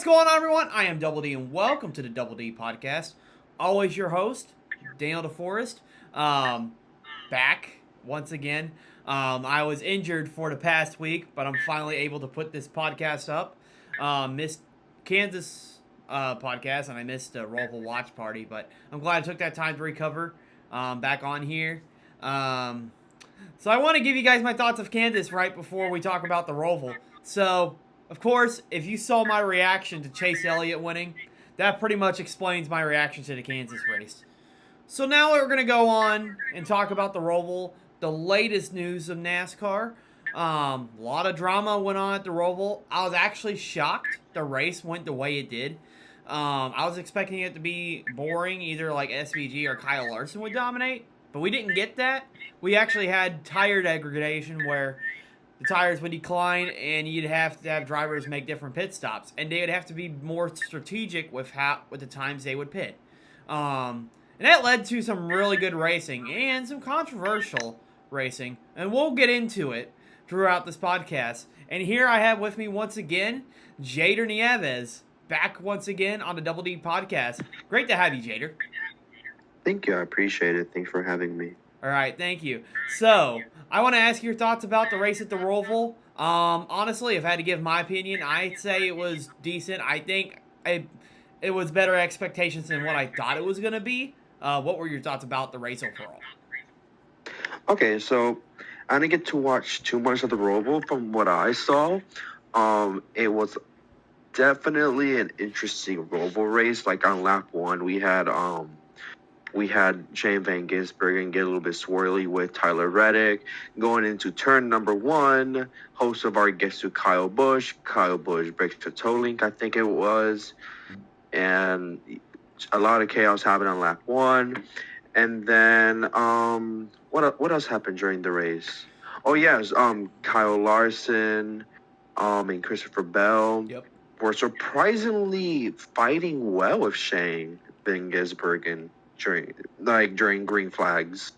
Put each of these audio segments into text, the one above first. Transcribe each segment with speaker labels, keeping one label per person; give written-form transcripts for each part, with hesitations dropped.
Speaker 1: going on, everyone? I am Double D, and welcome to the Double D Podcast. Always your host, Daniel DeForest. Back once again. I was injured for the past week, but I'm finally able to put this podcast up. Missed Kansas podcast, and I missed the Roval watch party, but I'm glad I took that time to recover. Back on here. So I want to give you guys my thoughts of Kansas right before we talk about the Roval. So, of course, if you saw my reaction to Chase Elliott winning, that pretty much explains my reaction to the Kansas race. So now we're going to go on and talk about the Roval, the latest news of NASCAR. A lot of drama went on at the Roval. I was actually shocked the race went the way it did. I was expecting it to be boring, either like SVG or Kyle Larson would dominate, but we didn't get that. We actually had tire degradation where the tires would decline and you'd have to have drivers make different pit stops, and they would have to be more strategic with the times they would pit. And that led to some really good racing and some controversial racing, and we'll get into it throughout this podcast. And here I have with me once again Jayder Nieves, back once again on the Double D Podcast. Great to have you, Jayder.
Speaker 2: Thank you. I appreciate it. Thanks for having me.
Speaker 1: All right, thank you. So, I want to ask your thoughts about the race at the Roval. Honestly, if I had to give my opinion, I'd say it was decent. I think it was better expectations than what I thought it was going to be. What were your thoughts about the race overall?
Speaker 2: Okay, so I didn't get to watch too much of the Roval. From what I saw, it was definitely an interesting Roval race. Like on lap one, we had Shane Van Gisbergen get a little bit swirly with Tyler Reddick. Going into turn number one, host of our gets to Kyle Busch. Kyle Busch breaks to toe link, I think it was. And a lot of chaos happened on lap one. And then what else happened during the race? Oh yes, Kyle Larson and Christopher Bell were surprisingly fighting well with Shane Van Gisbergen during green flags.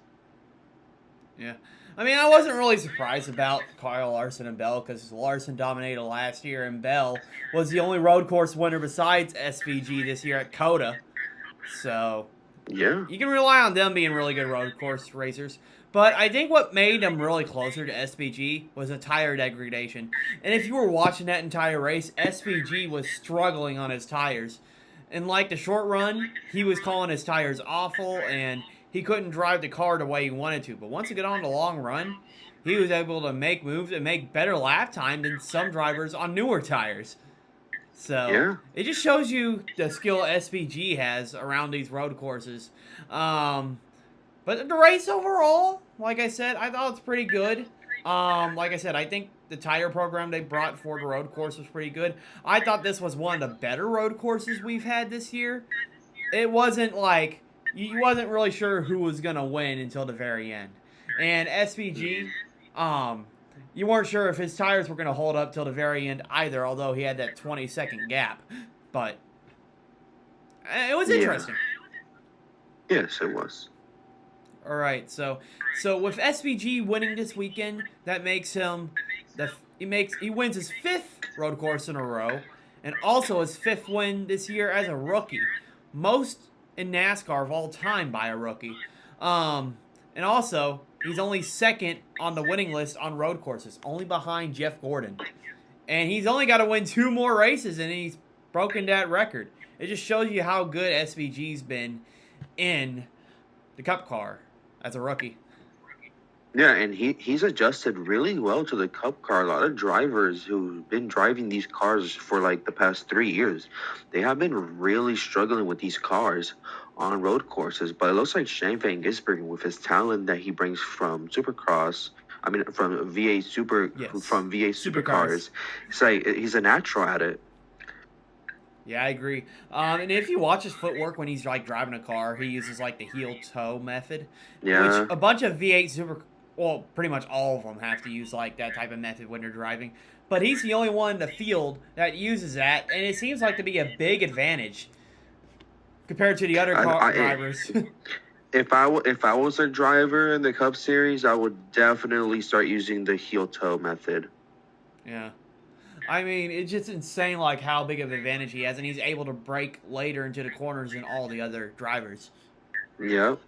Speaker 1: Yeah. I mean, I wasn't really surprised about Kyle Larson and Bell because Larson dominated last year and Bell was the only road course winner besides SVG this year at COTA. So,
Speaker 2: yeah,
Speaker 1: you can rely on them being really good road course racers. But I think what made them really closer to SVG was a tire degradation. And if you were watching that entire race, SVG was struggling on his tires. In like the short run, he was calling his tires awful and he couldn't drive the car the way he wanted to. But once he got on the long run, he was able to make moves and make better lap time than some drivers on newer tires. So, It just shows you the skill SVG has around these road courses. But the race overall, like I said, I thought it's pretty good. Like I said, I think the tire program they brought for the road course was pretty good. I thought this was one of the better road courses we've had this year. It wasn't like, you wasn't really sure who was going to win until the very end. And SVG, you weren't sure if his tires were going to hold up till the very end either, although he had that 20-second gap. But it was interesting.
Speaker 2: Yes, it was.
Speaker 1: All right, so with SVG winning this weekend, that makes him he wins his 5th road course in a row, and also his 5th win this year as a rookie, most in NASCAR of all time by a rookie. And also he's only 2nd on the winning list on road courses, only behind Jeff Gordon, and he's only got to win 2 more races, and he's broken that record. It just shows you how good SVG's been in the Cup car as a rookie.
Speaker 2: Yeah, and he's adjusted really well to the Cup car. A lot of drivers who've been driving these cars for like the past 3 years, they have been really struggling with these cars on road courses. But it looks like Shane Van Gisbergen, with his talent that he brings from Supercross, from VA Supercars, it's like he's a natural at it.
Speaker 1: Yeah, I agree. And if you watch his footwork when he's like driving a car, he uses like the heel toe method.
Speaker 2: Yeah.
Speaker 1: Which a bunch of V8 pretty much all of them have to use like that type of method when they're driving. But he's the only one in the field that uses that, and it seems like to be a big advantage compared to the other drivers.
Speaker 2: If I was a driver in the Cup Series, I would definitely start using the heel toe method.
Speaker 1: Yeah. I mean, it's just insane, like how big of an advantage he has, and he's able to break later into the corners than all the other drivers.
Speaker 2: Yep.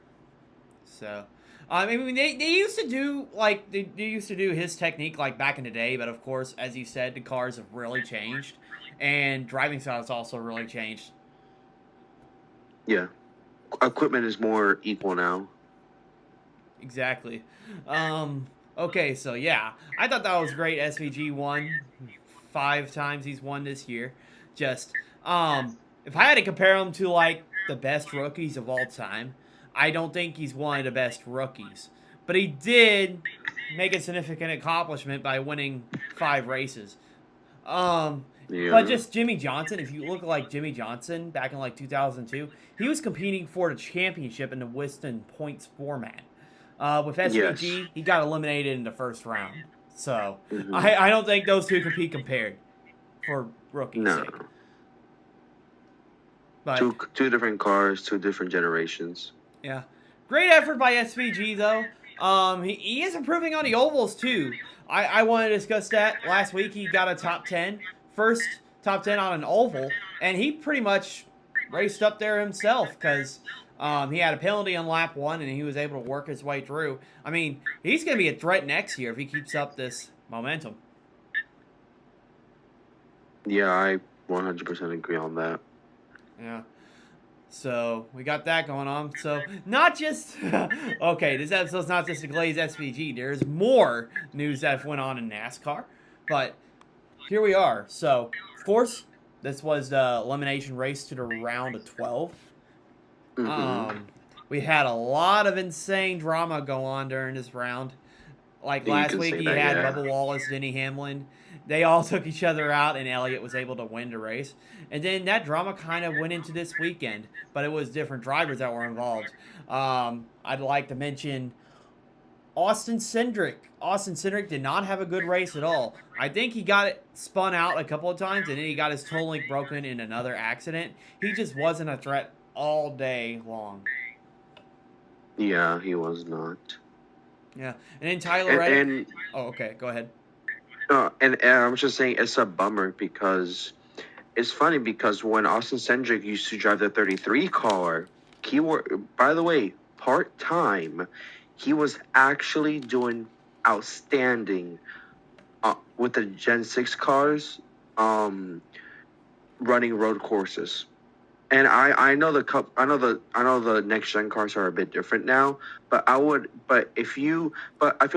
Speaker 1: So, I mean, they used to do like they used to do his technique like back in the day, but of course, as you said, the cars have really changed, and driving styles also really changed.
Speaker 2: Yeah. Equipment is more equal now.
Speaker 1: Exactly. Okay, so yeah, I thought that was great. SVG won 5 times he's won this year. Just if I had to compare him to like the best rookies of all time, I don't think he's one of the best rookies. But he did make a significant accomplishment by winning 5 races. Um, but
Speaker 2: Yeah.
Speaker 1: just Jimmy Johnson, if you look like Jimmy Johnson back in like 2002, he was competing for the championship in the Weston points format. With
Speaker 2: Yes.
Speaker 1: SVG, he got eliminated in the first round. So
Speaker 2: Hmm.
Speaker 1: I don't think those two can be compared for rookie's
Speaker 2: No.
Speaker 1: sake. But
Speaker 2: Two different cars, two different generations.
Speaker 1: yeah, great effort by SVG though. He is improving on the ovals too. I want to discuss that. Last week he got a top 10, first top 10 on an oval, and he pretty much raced up there himself because he had a penalty on lap 1 and he was able to work his way through. I mean, he's going to be a threat next year if he keeps up this momentum.
Speaker 2: Yeah, I 100% agree on that.
Speaker 1: Yeah. So we got that going on. So not just okay, this episode's not just a Glaze SVG. There's more news that went on in NASCAR, but here we are. So of course, this was the elimination race to the round of 12.
Speaker 2: Hmm.
Speaker 1: Um, we had a lot of insane drama go on during this round. Like
Speaker 2: You
Speaker 1: last
Speaker 2: can
Speaker 1: week,
Speaker 2: say
Speaker 1: you
Speaker 2: that,
Speaker 1: had
Speaker 2: yeah.
Speaker 1: Bubba Wallace, Denny Hamlin. They all took each other out, and Elliott was able to win the race. And then that drama kind of went into this weekend, but it was different drivers that were involved. I'd like to mention Austin Cindric. Austin Cindric did not have a good race at all. I think he got it spun out a couple of times, and then he got his toe link broken in another accident. He just wasn't a threat all day long.
Speaker 2: Yeah, he was not.
Speaker 1: Yeah, and then Tyler
Speaker 2: And
Speaker 1: Reddick.
Speaker 2: and
Speaker 1: Oh, okay, go ahead.
Speaker 2: and I was just saying it's a bummer because it's funny because when Austin Cindric used to drive the 33 car, by the way, part time, he was actually doing outstanding with the Gen 6 cars, um, running road courses. And I know the cup I know the next gen cars are a bit different now, but I feel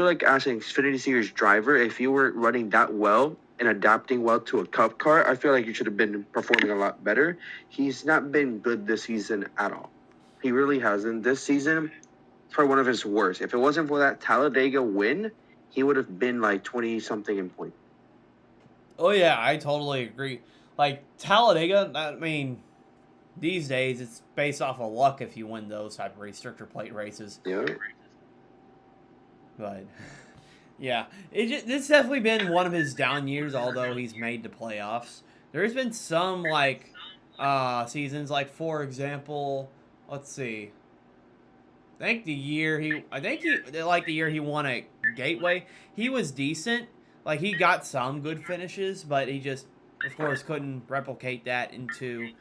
Speaker 2: like as an Xfinity Series driver, if you were running that well and adapting well to a cup car, I feel like you should have been performing a lot better. He's not been good this season at all. He really hasn't. This season, it's probably one of his worst. If it wasn't for that Talladega win, he would have been like 20 something in point.
Speaker 1: Oh yeah, I totally agree. Like Talladega, I mean, these days it's based off of luck if you win those type of restrictor plate races.
Speaker 2: Yeah.
Speaker 1: But yeah, it's definitely been one of his down years. Although he's made the playoffs, there's been some like seasons. Like for example, let's see. I think he like the year he won at Gateway. He was decent. Like he got some good finishes, but he just, of course, couldn't replicate that into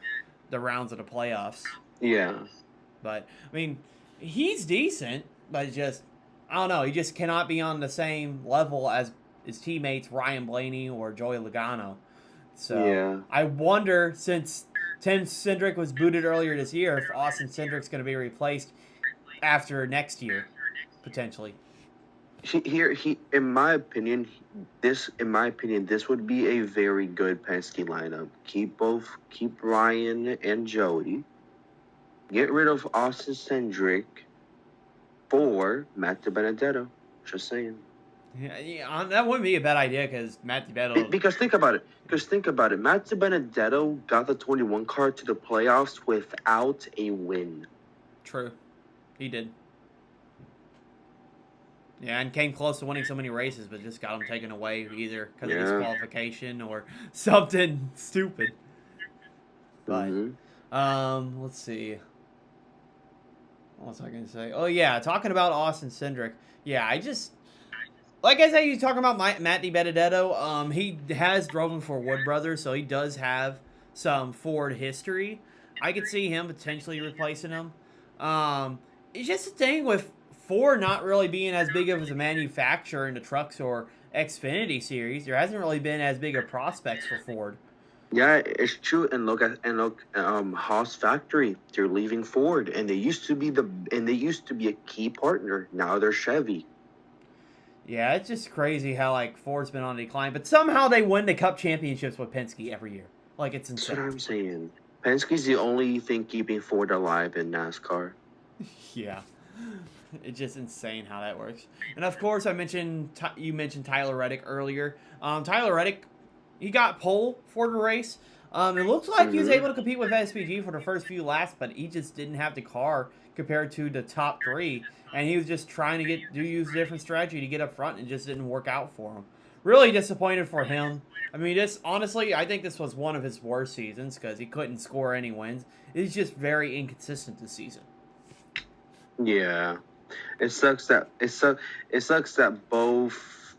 Speaker 1: the rounds of the playoffs.
Speaker 2: Yeah.
Speaker 1: But I mean, he's decent, but just I don't know. He just cannot be on the same level as his teammates Ryan Blaney or Joey Logano. So
Speaker 2: Yeah.
Speaker 1: I wonder, since Tim Cindric was booted earlier this year, if Austin Cindric's going to be replaced after next year, potentially.
Speaker 2: In my opinion, this would be a very good Penske lineup. Keep Ryan and Joey. Get rid of Austin Cindric for Matt DiBenedetto. Just saying.
Speaker 1: Yeah, that wouldn't be a bad idea because Matt DiBetto.
Speaker 2: Because think about it. Matt DiBenedetto got the 21 car to the playoffs without a win.
Speaker 1: True, he did. Yeah, and came close to winning so many races, but just got them taken away either because of disqualification or something stupid. But let's see. What was I going to say? Oh yeah, talking about Austin Cindric. Yeah, I just like I said, you talking about Matt DiBenedetto. He has driven for Wood Brothers, so he does have some Ford history. I could see him potentially replacing him. It's just a thing with Ford not really being as big of a manufacturer in the trucks or Xfinity series. There hasn't really been as big of prospects for Ford.
Speaker 2: Yeah, it's true. And look, Haas factory. They're leaving Ford, and they used to be a key partner. Now they're Chevy.
Speaker 1: Yeah, it's just crazy how like Ford's been on decline, but somehow they win the Cup championships with Penske every year. Like it's
Speaker 2: That's what
Speaker 1: insane.
Speaker 2: I'm saying. Penske's the only thing keeping Ford alive in NASCAR.
Speaker 1: Yeah, it's just insane how that works. And of course, you mentioned Tyler Reddick earlier. Tyler Reddick, he got pole for the race. It looks like he was able to compete with SPG for the first few laps, but he just didn't have the car compared to the top three, and he was just trying to use a different strategy to get up front, and it just didn't work out for him. Really disappointed for him. I mean, honestly, I think this was one of his worst seasons because he couldn't score any wins. He's just very inconsistent this season.
Speaker 2: Yeah, it sucks that both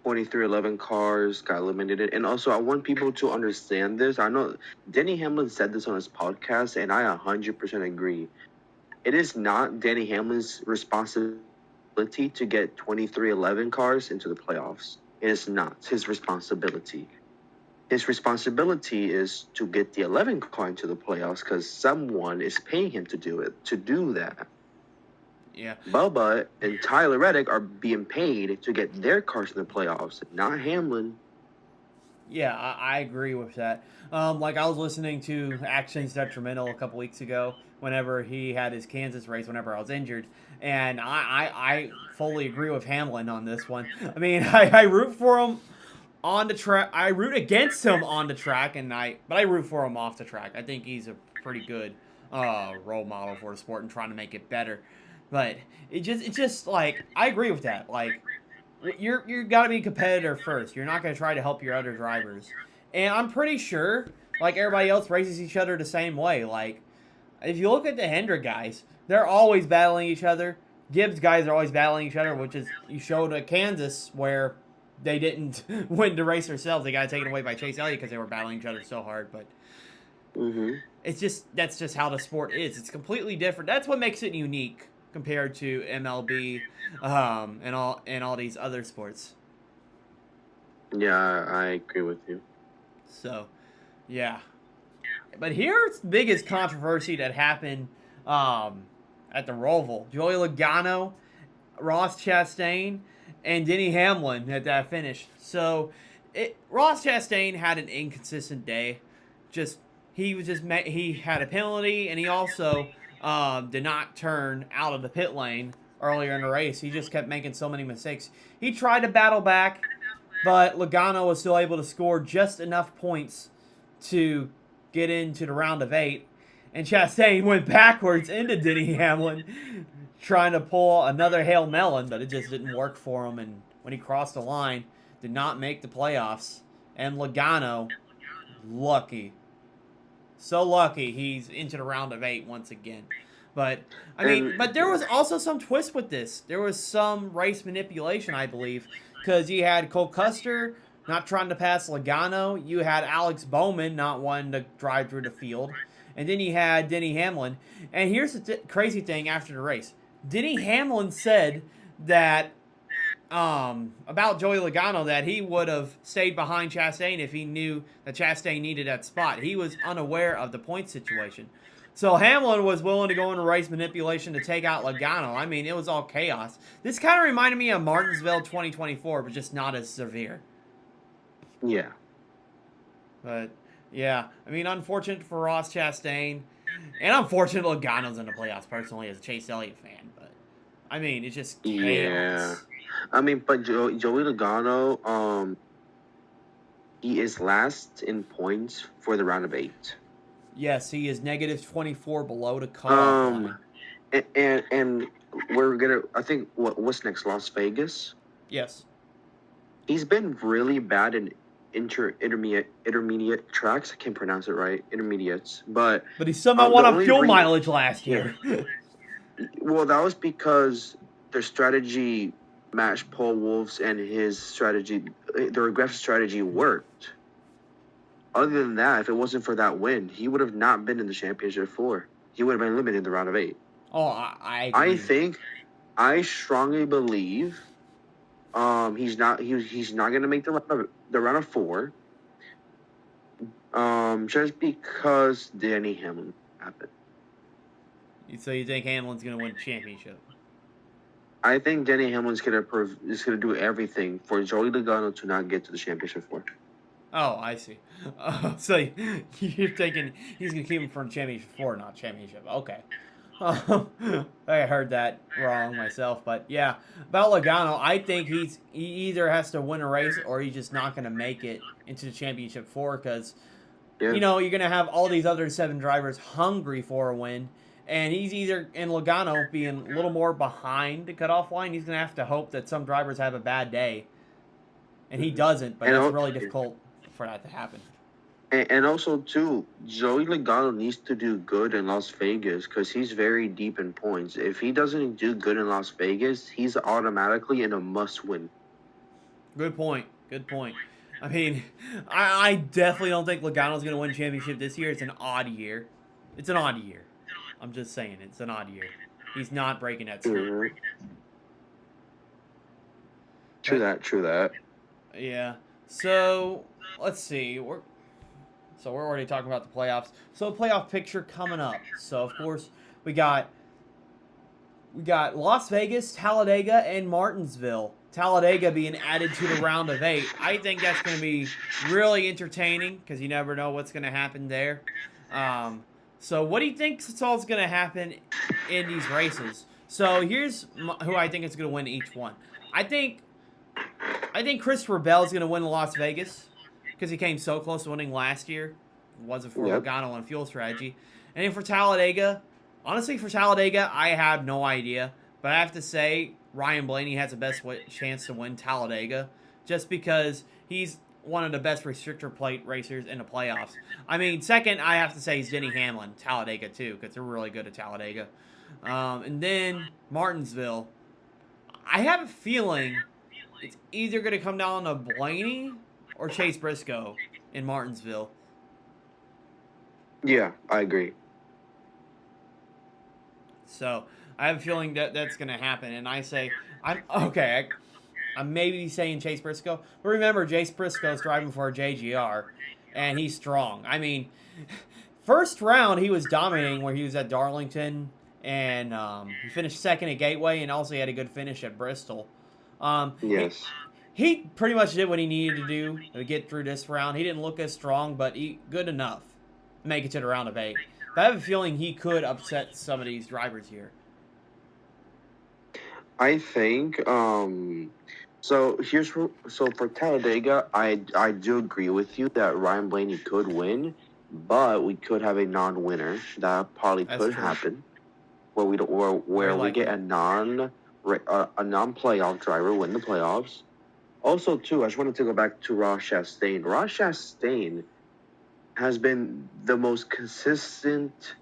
Speaker 2: 2311 cars got eliminated. And also, I want people to understand this. I know Denny Hamlin said this on his podcast, and I 100% agree. It is not Denny Hamlin's responsibility to get 2311 cars into the playoffs. It is not his responsibility. His responsibility is to get the 11 car into the playoffs because someone is paying him to do that.
Speaker 1: Yeah.
Speaker 2: Bubba and Tyler Reddick are being paid to get their cars in the playoffs, not Hamlin.
Speaker 1: Yeah, I agree with that. Like I was listening to Actions Detrimental a couple weeks ago whenever he had his Kansas race whenever I was injured. And I fully agree with Hamlin on this one. I mean, I root for him on the track. I root against him on the track, but I root for him off the track. I think he's a pretty good role model for the sport and trying to make it better. But it's just like I agree with that. Like you got to be a competitor first. You're not going to try to help your other drivers. And I'm pretty sure, like everybody else, races each other the same way. Like if you look at the Hendrick guys, they're always battling each other. Gibbs guys are always battling each other, which is you showed at Kansas where they didn't win the race themselves. They got taken away by Chase Elliott because they were battling each other so hard. But that's just how the sport is. It's completely different. That's what makes it unique compared to MLB and all these other sports.
Speaker 2: Yeah, I agree with you.
Speaker 1: So, yeah. But here's the biggest controversy that happened at the Roval. Joey Logano, Ross Chastain, and Denny Hamlin at that finish. So, Ross Chastain had an inconsistent day. He had a penalty, and he also did not turn out of the pit lane earlier in the race. He just kept making so many mistakes. He tried to battle back, but Logano was still able to score just enough points to get into the round of 8. And Chastain went backwards into Denny Hamlin, trying to pull another Hail Melon, but it just didn't work for him. And when he crossed the line, did not make the playoffs. And Logano, lucky. So lucky he's into the round of 8 once again. But there was also some twist with this. There was some race manipulation, I believe, because you had Cole Custer not trying to pass Logano. You had Alex Bowman not wanting to drive through the field. And then you had Denny Hamlin. And here's the crazy thing after the race. Denny Hamlin said that about Joey Logano that he would have stayed behind Chastain if he knew that Chastain needed that spot. He was unaware of the point situation. So Hamlin was willing to go into race manipulation to take out Logano. I mean, it was all chaos. This kind of reminded me of Martinsville 2024, but just not as severe.
Speaker 2: Yeah.
Speaker 1: But, yeah, I mean, unfortunate for Ross Chastain. And unfortunate Logano's in the playoffs, personally, as a Chase Elliott fan. But, I mean, it's just chaos.
Speaker 2: Yeah. I mean, but Joey Logano, he is last in points for the round of 8.
Speaker 1: Yes, he is negative 24 below the cutoff line.
Speaker 2: And we're gonna. I think what's next? Las Vegas.
Speaker 1: Yes.
Speaker 2: He's been really bad in intermediate tracks. I can't pronounce it right. Intermediates, but
Speaker 1: he somehow won on fuel mileage last year.
Speaker 2: Well, that was because their strategy match Paul Wolf's and his strategy, the aggressive strategy worked. Other than that, if it wasn't for that win, he would have not been in the championship four. He would have been eliminated in the round of 8.
Speaker 1: Oh, I
Speaker 2: I
Speaker 1: agree.
Speaker 2: I strongly believe he's not gonna make the round of 4. Just because Danny Hamlin happened.
Speaker 1: So you think Hamlin's going to win the championship?
Speaker 2: I think Danny Hamlin's is gonna do everything for Joey Logano to not get to the championship four.
Speaker 1: Oh, I see. So you're thinking he's going to keep him from championship 4, not championship. Okay. I heard that wrong myself, but yeah, about Logano, I think he either has to win a race or he's just not going to make it into the championship 4 because
Speaker 2: Yeah.
Speaker 1: you're going to have all these other 7 drivers hungry for a win, and he's either in Logano being a little more behind the cutoff line. He's going to have to hope that some drivers have a bad day, and he doesn't. But
Speaker 2: And
Speaker 1: that's really difficult for that to happen.
Speaker 2: And also, too, Joey Logano needs to do good in Las Vegas because he's very deep in points. If he doesn't do good in Las Vegas, he's automatically in a must-win.
Speaker 1: Good point. Good point. I mean, I definitely don't think Logano's going to win championship this year. It's an odd year. It's an odd year. I'm just saying, it's an odd year. He's not breaking that streak.
Speaker 2: Mm-hmm. True that.
Speaker 1: Yeah. So, let's see. We're already talking about the playoffs. So, playoff picture coming up. So, of course, we got Las Vegas, Talladega, and Martinsville. Talladega being added to the round of 8. I think that's going to be really entertaining because you never know what's going to happen there. So what do you think is all going to happen in these races? So here's who I think is going to win each one. I think Christopher Bell is going to win Las Vegas because he came so close to winning last year. It wasn't for Logano and fuel strategy. And then for Talladega, honestly, I have no idea. But I have to say, Ryan Blaney has the best chance to win Talladega just because he's one of the best restrictor plate racers in the playoffs. I mean, second, I have to say is Denny Hamlin, Talladega, too, because they're really good at Talladega. And then Martinsville. I have a feeling it's either going to come down to Blaney or Chase Briscoe in Martinsville.
Speaker 2: Yeah, I agree.
Speaker 1: So I have a feeling that that's going to happen, and I say I'm maybe saying Chase Briscoe, but remember Chase Briscoe's driving for a JGR, and he's strong. I mean, first round he was dominating where he was at Darlington, and he finished second at Gateway, and also he had a good finish at Bristol.
Speaker 2: Yes.
Speaker 1: He pretty much did what he needed to do to get through this round. He didn't look as strong, but he good enough to make it to the round of 8. But I have a feeling he could upset some of these drivers here.
Speaker 2: I think so for Talladega, I do agree with you that Ryan Blaney could win, but we could have a non-winner. That probably could happen where we don't where we get a non-playoff driver win the playoffs. Also, too, I just wanted to go back to Ross Chastain. Ross Chastain has been the most consistent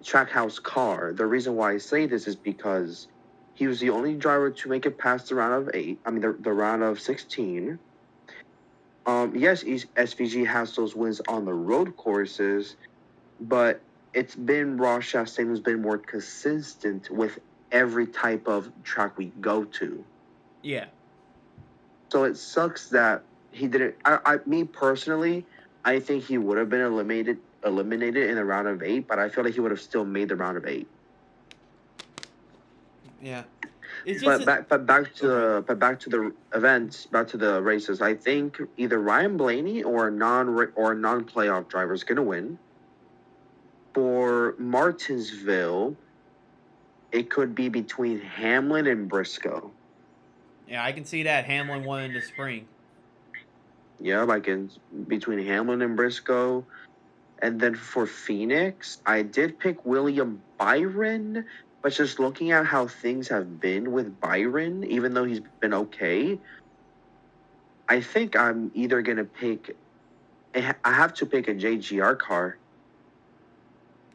Speaker 2: Trackhouse car. The reason why I say this is because he was the only driver to make it past the round of 8. I mean, the round of 16. Yes, SVG has those wins on the road courses, but it's been Ross Chastain who's been more consistent with every type of track we go to.
Speaker 1: Yeah.
Speaker 2: So it sucks that he didn't. Me personally, I think he would have been eliminated in the round of 8, but I feel like he would have still made the round of 8.
Speaker 1: Yeah.
Speaker 2: But back to the events, back to the races. I think either Ryan Blaney or a non-playoff driver is going to win. For Martinsville, it could be between Hamlin and Briscoe.
Speaker 1: Yeah, I can see that Hamlin won in the spring.
Speaker 2: Yeah, like between Hamlin and Briscoe. And then for Phoenix, I did pick William Byron, but just looking at how things have been with Byron, even though he's been okay, I think I'm either going to pick... I have to pick a JGR car.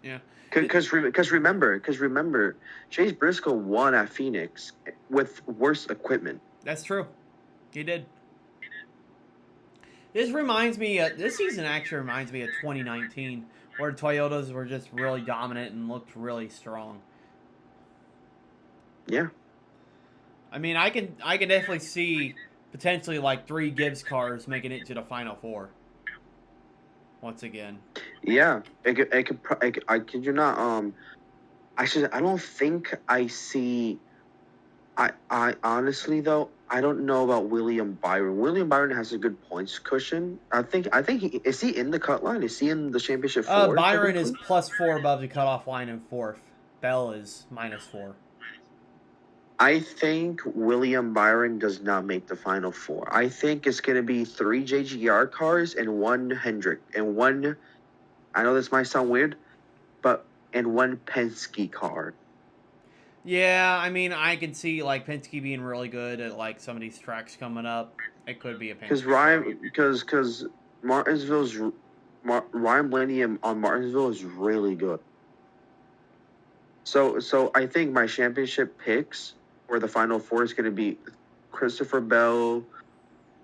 Speaker 1: Yeah.
Speaker 2: Because remember, Chase Briscoe won at Phoenix with worse equipment.
Speaker 1: That's true. He did. This reminds me. This season actually reminds me of 2019, where Toyotas were just really dominant and looked really strong.
Speaker 2: Yeah.
Speaker 1: I mean, I can definitely see potentially like 3 Gibbs cars making it to the Final Four. Once again.
Speaker 2: Yeah. I kid you not. I don't think I see. I honestly though, I don't know about William Byron. William Byron has a good points cushion. I think is he in the cut line? Is he in the championship four?
Speaker 1: Byron is
Speaker 2: Technically?
Speaker 1: +4 above the cutoff line in 4th. Bell is -4.
Speaker 2: I think William Byron does not make the final four. I think it's gonna be 3 JGR cars and 1 Hendrick and 1. I know this might sound weird, but and 1 Penske car.
Speaker 1: Yeah, I mean, I can see like Penske being really good at like some of these tracks coming up. It could be a Penske.
Speaker 2: Because Martinsville's Ryan Blaney on Martinsville is really good. So I think my championship picks for the final four is going to be Christopher Bell,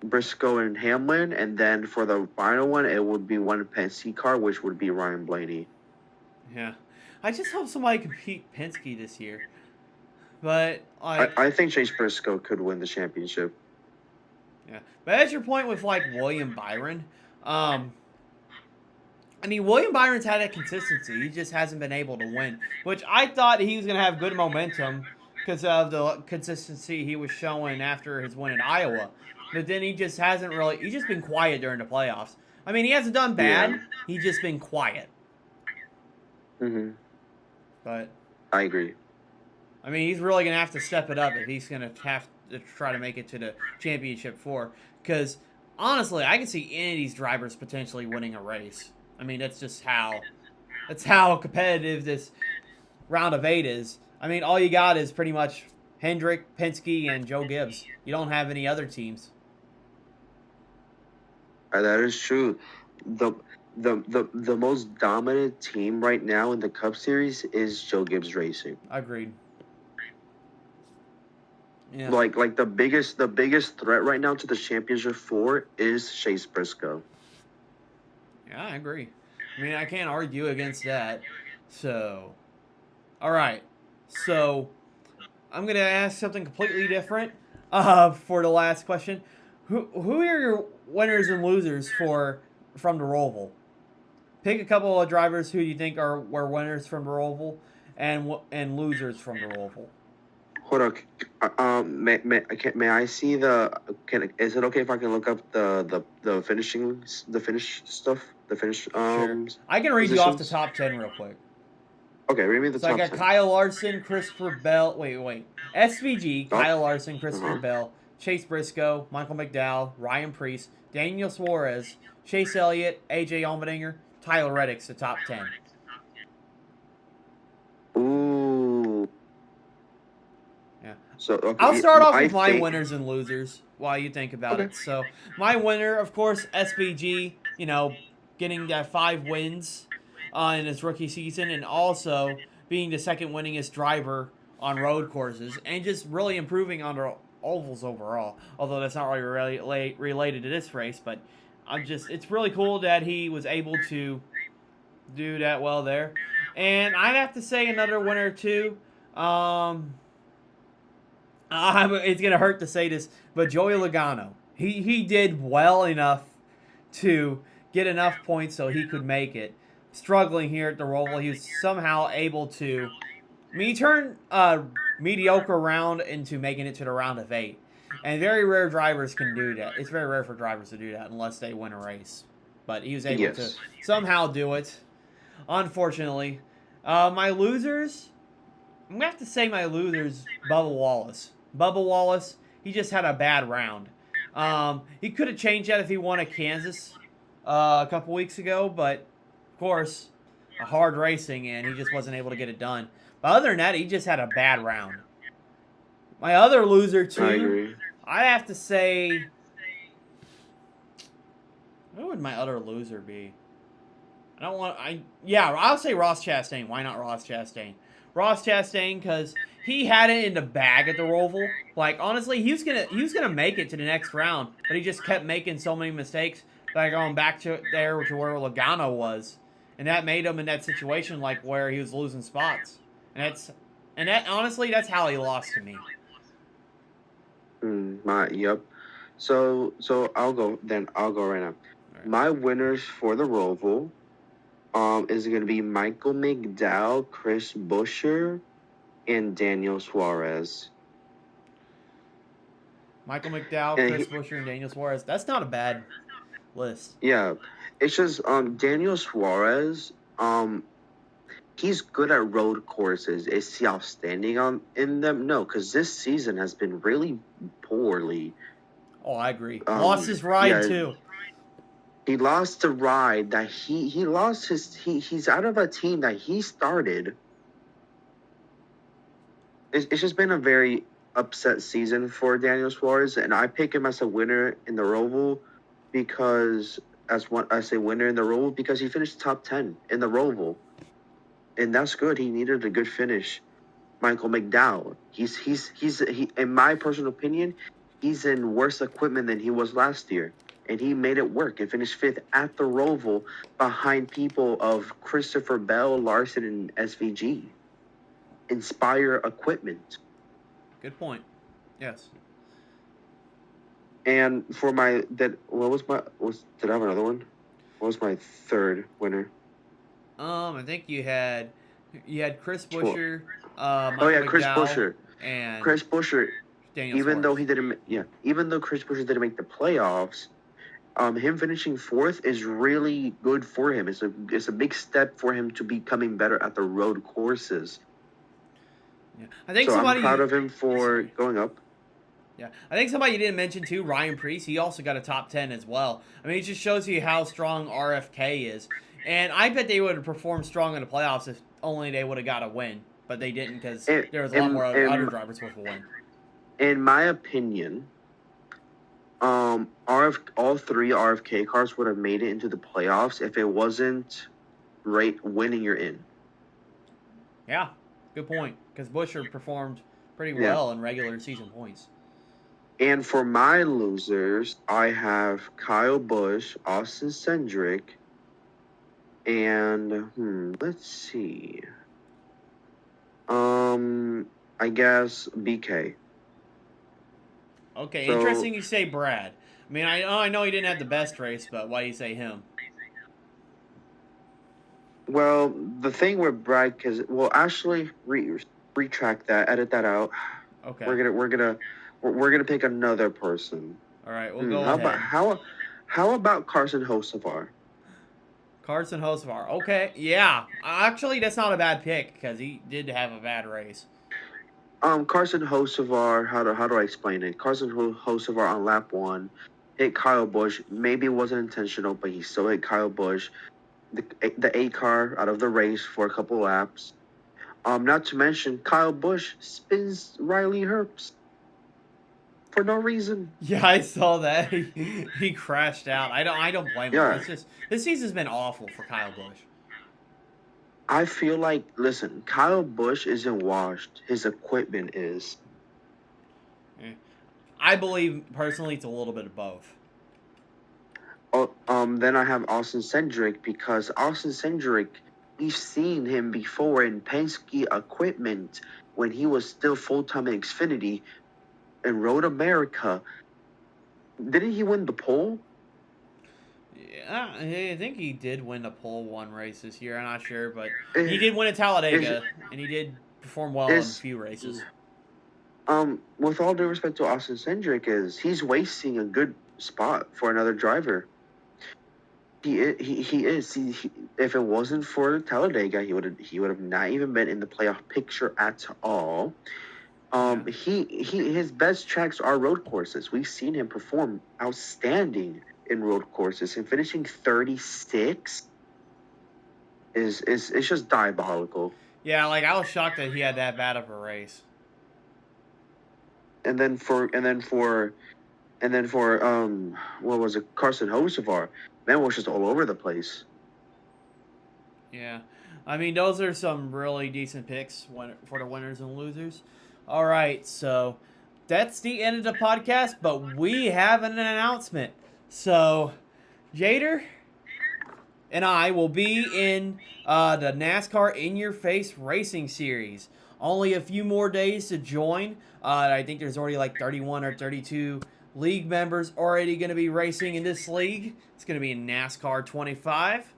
Speaker 2: Briscoe, and Hamlin, and then for the final one, it would be 1 Penske car, which would be Ryan Blaney.
Speaker 1: Yeah, I just hope somebody can beat Penske this year. But like,
Speaker 2: I think Chase Briscoe could win the championship.
Speaker 1: Yeah, but as your point with like William Byron, I mean William Byron's had that consistency. He just hasn't been able to win, which I thought he was gonna have good momentum because of the consistency he was showing after his win in Iowa. But then he just hasn't really. He's just been quiet during the playoffs. I mean, he hasn't done bad.
Speaker 2: Yeah.
Speaker 1: He's just been quiet.
Speaker 2: Mm-hmm.
Speaker 1: But
Speaker 2: I agree.
Speaker 1: I mean, he's really going to have to step it up if he's going to have to try to make it to the championship 4. Because, honestly, I can see any of these drivers potentially winning a race. I mean, that's how competitive this round of 8 is. I mean, all you got is pretty much Hendrick, Penske, and Joe Gibbs. You don't have any other teams.
Speaker 2: That is true. The most dominant team right now in the Cup Series is Joe Gibbs Racing.
Speaker 1: Agreed. Yeah.
Speaker 2: Like the biggest threat right now to the championship 4 is Chase Briscoe.
Speaker 1: Yeah, I agree. I mean, I can't argue against that. So, all right. So, I'm gonna ask something completely different. For the last question, who are your winners and losers from the Roval? Pick a couple of drivers who you think were winners from the Roval and losers from the Roval.
Speaker 2: Hold on. May I see the? Is it okay if I can look up the finish stuff? The finish.
Speaker 1: Sure. I can read you off the top 10 real quick.
Speaker 2: Okay, read me the
Speaker 1: So
Speaker 2: top
Speaker 1: I got
Speaker 2: 10.
Speaker 1: Kyle Larson, Christopher Bell. Wait. SVG, Kyle Larson, Christopher Bell, Chase Briscoe, Michael McDowell, Ryan Preece, Daniel Suarez, Chase Elliott, AJ Allmendinger, Tyler Reddick's the top 10.
Speaker 2: Ooh.
Speaker 1: Yeah.
Speaker 2: So okay,
Speaker 1: I'll start off with my winners and losers while you think about it. So my winner, of course, SVG. Getting 5 wins in his rookie season, and also being the second winningest driver on road courses, and just really improving on the ovals overall. Although that's not really related to this race, but it's really cool that he was able to do that well there. And I'd have to say another winner too. It's gonna hurt to say this, but Joey Logano. He did well enough to get enough points so he could make it. Struggling here at the Roval, he was somehow able to. I mean, he turned mediocre round into making it to the round of 8, and very rare drivers can do that. It's very rare for drivers to do that unless they win a race. But he was able to somehow do it. Unfortunately, my losers. I'm gonna have to say my losers. Bubba Wallace. Bubba Wallace. He just had a bad round. He could have changed that if he won at Kansas a couple weeks ago, but of course, a hard racing, and he just wasn't able to get it done. But other than that, he just had a bad round. My other loser too,
Speaker 2: I agree.
Speaker 1: I have to say, what would my other loser be? I'll say Ross Chastain. Why not Ross Chastain? Ross Chastain, because he had it in the bag at the Roval. Like, honestly, he was gonna make it to the next round, but he just kept making so many mistakes by going back to where Logano was, and that made him in that situation like where he was losing spots, and that honestly, that's how he lost to me.
Speaker 2: Yep. So I'll go then. I'll go right now.
Speaker 1: Right.
Speaker 2: My winners for the Roval, is going to be Michael McDowell, Chris Buescher, and Daniel Suarez.
Speaker 1: Michael McDowell,
Speaker 2: And
Speaker 1: Chris Buescher, and Daniel Suarez. That's not a bad list.
Speaker 2: yeah, it's just Daniel Suarez. He's good at road courses. Is he outstanding in them? No, because this season has been really poorly.
Speaker 1: Oh, I agree. Lost his ride too.
Speaker 2: He lost the ride that he lost he's out of a team that he started. It's just been a very upset season for Daniel Suarez, and I pick him as a winner in the Roval because I say winner in the Roval because he finished top 10 in the Roval, and that's good. He needed a good finish. Michael McDowell, he in my personal opinion, he's in worse equipment than he was last year. And he made it work and finished 5th at the Roval behind people of Christopher Bell, Larson, and SVG. Inspire equipment.
Speaker 1: Good point. Yes.
Speaker 2: And for did I have another one? What was my third winner?
Speaker 1: I think you had Chris Buescher,
Speaker 2: Chris
Speaker 1: McDowell,
Speaker 2: Buescher.
Speaker 1: and
Speaker 2: Chris Buescher,
Speaker 1: Daniel
Speaker 2: even
Speaker 1: Suarez.
Speaker 2: though Chris Buescher didn't make the playoffs, him finishing 4th is really good for him. It's a big step for him to becoming better at the road courses.
Speaker 1: Yeah. I'm
Speaker 2: proud of him for going up.
Speaker 1: Yeah, I think somebody you didn't mention too, Ryan Preece. He also got a top 10 as well. I mean, it just shows you how strong RFK is. And I bet they would have performed strong in the playoffs if only they would have got a win, but they didn't because there was a lot more other drivers with a win.
Speaker 2: In my opinion, all 3 RFK cars would have made it into the playoffs if it wasn't winning you're in.
Speaker 1: Yeah, good point. Because Buescher performed pretty well in regular season points.
Speaker 2: And for my losers, I have Kyle Busch, Austin Cindric, and let's see. I guess BK.
Speaker 1: Okay, interesting you say Brad. I mean, I know he didn't have the best race, but why do you say him?
Speaker 2: Well, the thing with Brad, actually retract that, edit that out.
Speaker 1: Okay.
Speaker 2: We're gonna pick another person.
Speaker 1: All right, we'll go ahead.
Speaker 2: How about Carson Hocevar?
Speaker 1: Carson Hocevar. Okay, yeah. Actually, that's not a bad pick because he did have a bad race.
Speaker 2: Carson Hocevar. How do I explain it? Carson Hocevar on lap 1 hit Kyle Busch. Maybe it wasn't intentional, but he still hit Kyle Busch. The 8 car out of the race for a couple laps. Not to mention Kyle Busch spins Riley Herbst for no reason.
Speaker 1: Yeah, I saw that. He crashed out. I don't blame him. It's just this season's been awful for Kyle Busch.
Speaker 2: I feel like, listen, Kyle Busch isn't washed. His equipment is.
Speaker 1: I believe personally it's a little bit of both.
Speaker 2: Then I have Austin Cindric because Austin Cindric, we've seen him before in Penske equipment when he was still full-time in Xfinity and Road America. Didn't he win the pole?
Speaker 1: Yeah, I think he did win the pole 1 race this year. I'm not sure, but he did win at Talladega, and he did perform well in a few races.
Speaker 2: With all due respect to Austin Cindric, he's wasting a good spot for another driver. He is. If it wasn't for Talladega, he would have not even been in the playoff picture at all. His best tracks are road courses. We've seen him perform outstanding in road courses, and finishing 36 is just diabolical.
Speaker 1: Yeah, like I was shocked that he had that bad of a race.
Speaker 2: And then for what was it, Carson Hocevar? Man was just all over the place.
Speaker 1: Yeah. I mean, those are some really decent picks for the winners and losers. All right, so that's the end of the podcast, but we have an announcement. So, Jayder and I will be in the NASCAR In Your Face Racing Series. Only a few more days to join. I think there's already like 31 or 32 league members already going to be racing in this league. It's going to be in NASCAR 25.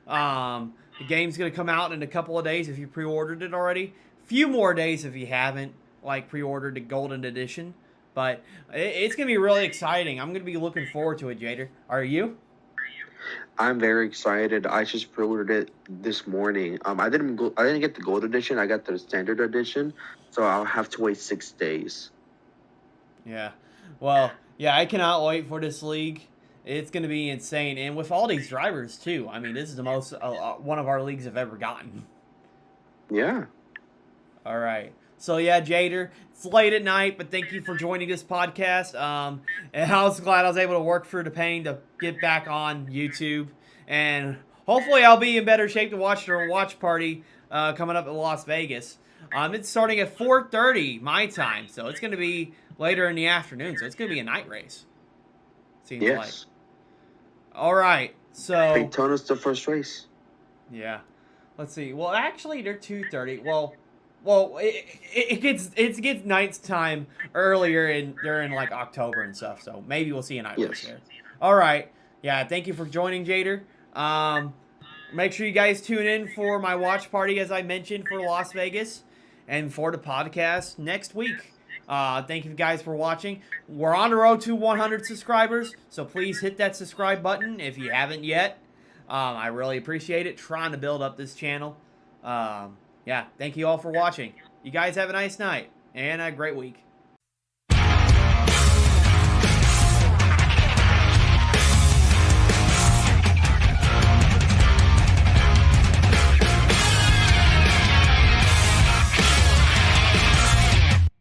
Speaker 1: The game's going to come out in a couple of days if you pre-ordered it already. Few more days if you haven't like pre-ordered the Golden Edition. But it's going to be really exciting. I'm going to be looking forward to it, Jayder. Are you?
Speaker 2: I'm very excited. I just pre-ordered it this morning. I didn't get the gold edition. I got the standard edition, so I'll have to wait 6 days.
Speaker 1: Yeah. Well, yeah, I cannot wait for this league. It's going to be insane, and with all these drivers too. I mean, this is the most one of our leagues have ever gotten.
Speaker 2: Yeah.
Speaker 1: All right. So yeah, Jayder, it's late at night, but thank you for joining this podcast. And I was glad I was able to work through the pain to get back on YouTube, and hopefully I'll be in better shape to watch the watch party coming up in Las Vegas. It's starting at 4:30 my time, so it's going to be later in the afternoon. So it's going to be a night race. Seems like.
Speaker 2: Yes.
Speaker 1: All right. So
Speaker 2: Daytona's the first race.
Speaker 1: yeah. Let's see. Well, actually, they're 2:30. Well, it gets night's time earlier during like October and stuff. So maybe we'll see a night race there. All right. Yeah. Thank you for joining, Jayder. Make sure you guys tune in for my watch party, as I mentioned, for Las Vegas, and for the podcast next week. Thank you guys for watching. We're on the road to 100 subscribers, so please hit that subscribe button if you haven't yet. I really appreciate it. Trying to build up this channel. Yeah, thank you all for watching. You guys have a nice night and a great week.